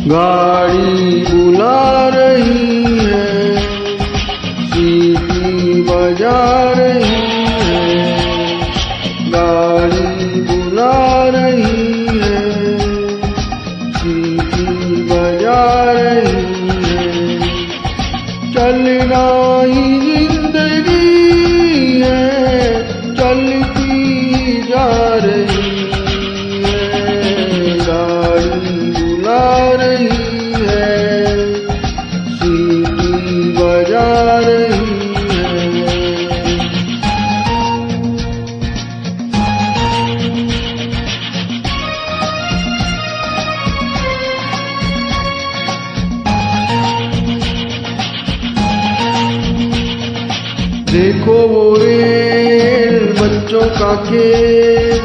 गाड़ी बुला रही है, सीटी बजा रही है, गाड़ी बुला रही है, सीटी बजा रही है। चलना ही जिंदगी है, चलती जा रही है, गाड़ी बुला रही है, सीटी बजा रही है। देखो वो रेल बच्चों का खेल,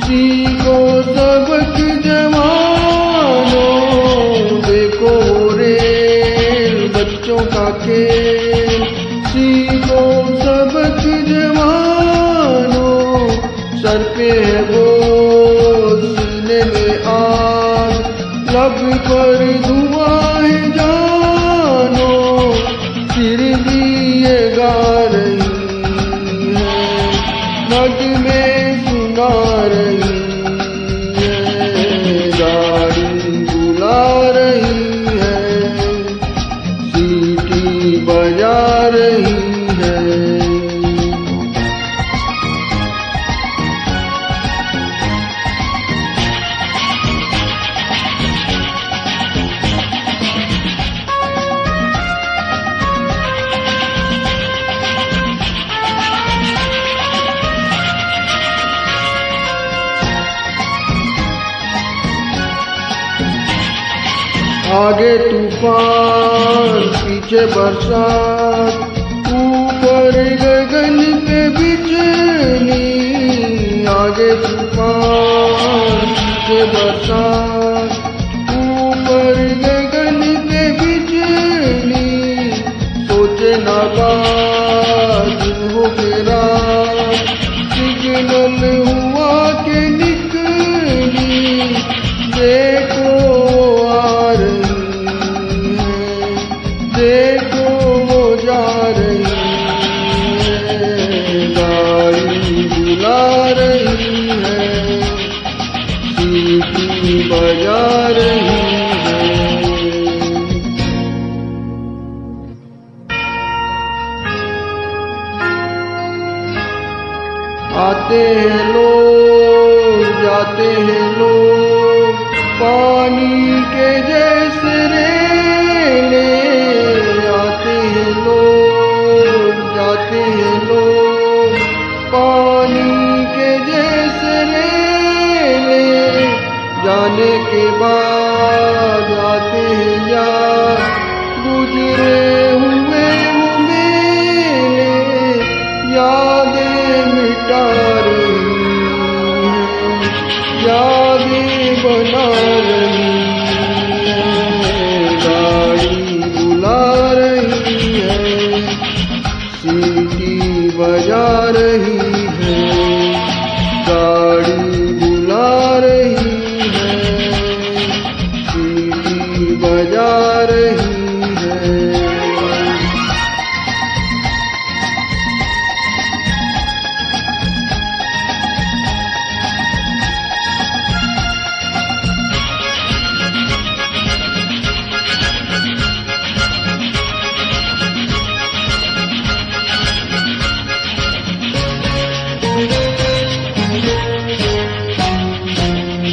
सीखो सबक जवानों। देखो वो रेल बच्चों का खेल, सीखो सबक जवानों। सर पे है बोझ, सीने में आग, लब पर धुआं है जानो, फिर भी ये गा रही है, नगमे सुना रही है। गाड़ी बुला रही है, सीटी बजा रही है। आगे तूफान पीछे बरसात, ऊपर गगन पे बिजली। आगे तूफान पीछे बरसात, ऊपर गगन पे बिजली। सोचे ना बात हो के रात, सिग्नल हुआ के निकली। देखो आ रही है, देखो वो जा रही है, गाड़ी बुला रही है, सीटी बजा रही है। आते हैं लोग, जाते हैं लोग, पानी के जैसे रेले। आते हैं लोग, जाते हैं लोग, पानी के जैसे रेले। जाने के बाद आते हैं याद, गुजरे हुए वो मेले। यादें मिटा रही हैं, यादें बना रही है। गाड़ी बुला रही है, सीटी बजा रही है, गाड़ी बुला रही है, सीटी बजा रही है।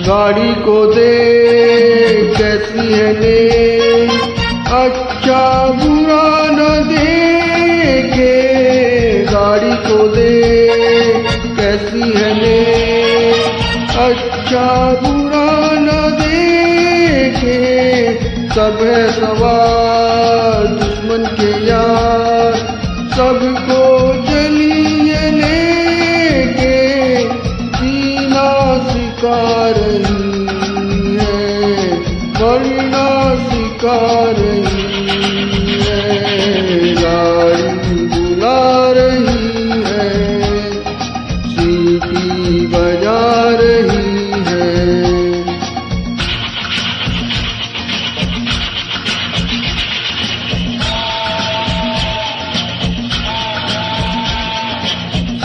गाड़ी को देख कैसी है ने, अच्छा बुरा न देखे। गाड़ी को देख कैसी है ने, अच्छा बुरा न देखे। सब है सवार दुश्मन के यार, सबको चलिए लेके। जीना सिखा रही है, मरना सिखा रही है। गाड़ी बुला रही है, सीटी बजा रही है।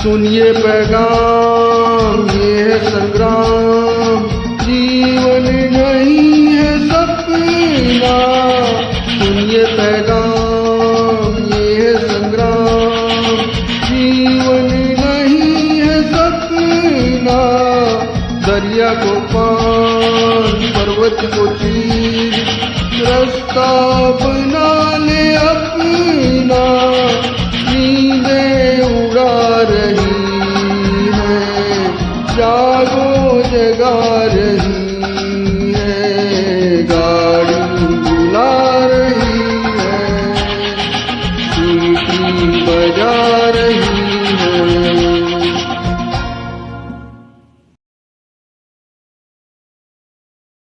सुनिए पैगाम ये है संग्राम, जीवन नहीं है सपना। सुनिए पैगाम ये है संग्राम, जीवन नहीं है सपना। दरिया को पार पर्वत को चीर, रास्ता